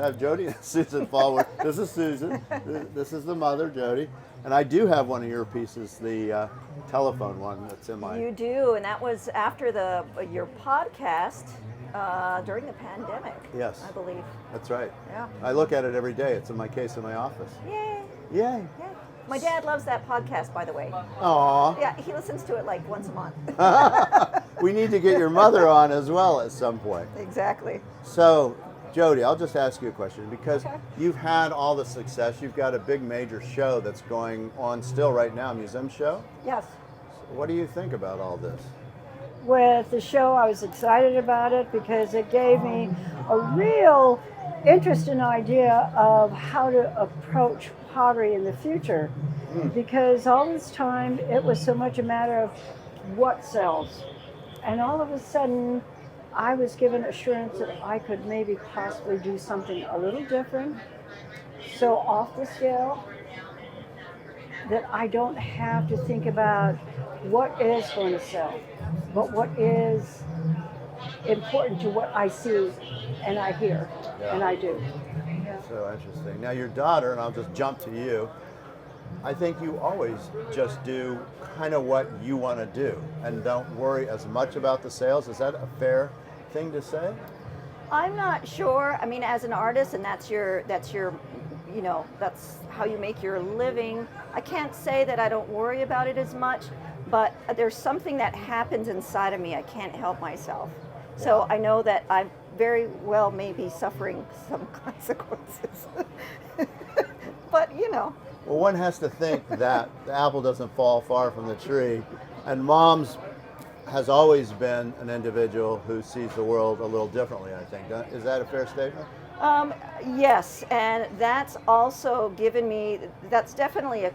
I have Jody and Susan Folwell. This is Susan. This is the mother, Jody. And I do have one of your pieces, the telephone one that's in my... You do, and that was after your podcast during the pandemic. Yes. I believe. That's right. Yeah. I look at it every day. It's in my case in my office. Yay. Yay. Yeah. My dad loves that podcast, by the way. Aw. Yeah, he listens to it like once a month. We need to get your mother on as well at some point. Exactly. So, Jody, I'll just ask you a question because Okay. you've had all the success. You've got a big major show that's going on still right now, a museum show. Yes. What do you think about all this? With the show, I was excited about it because it gave me a real interesting idea of how to approach pottery in the future. Because all this time, it was so much a matter of what sells. And all of a sudden, I was given assurance that I could maybe possibly do something a little different, so off the scale, that I don't have to think about what is going to sell, but what is important to what I see and I hear and I do. Yeah. So interesting. Now your daughter, and I'll just jump to you, I think you always just do kind of what you want to do and don't worry as much about the sales. Is that a fair thing to say? I'm not sure. I mean, as an artist, and that's your, you know, that's how you make your living. I can't say that I don't worry about it as much, but there's something that happens inside of me. I can't help myself. So I know that I very well may be suffering some consequences. But, you know. Well, one has to think that the apple doesn't fall far from the tree, and Mom's has always been an individual who sees the world a little differently, I think. Is that a fair statement? Yes, and that's also given me, that's definitely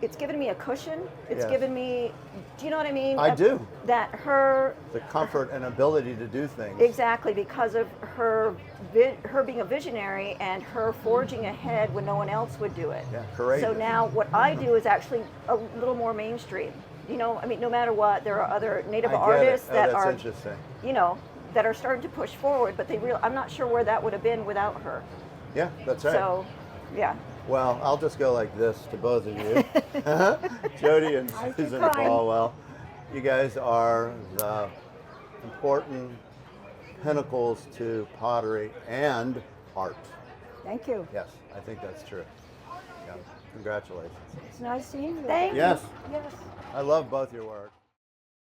it's given me a cushion. It's Yes. given me, do you know what I mean? I do. That her, The comfort and ability to do things. exactly, because of her being a visionary and her forging ahead when no one else would do it. Yeah, courageous. So now what I do is actually a little more mainstream. You know, I mean, no matter what, there are other Native I get artists it. Oh, that that's are, interesting. you know, that are starting to push forward, but I'm not sure where that would have been without her. Yeah, that's right. So, yeah. Well, I'll just go like this to both of you. Jody and Susan Folwell, you guys are the important pinnacles to pottery and art. Thank you. Yes, I think that's true. Yeah, congratulations. It's nice seeing you. Thank you. Yes, Yes. I love both your work.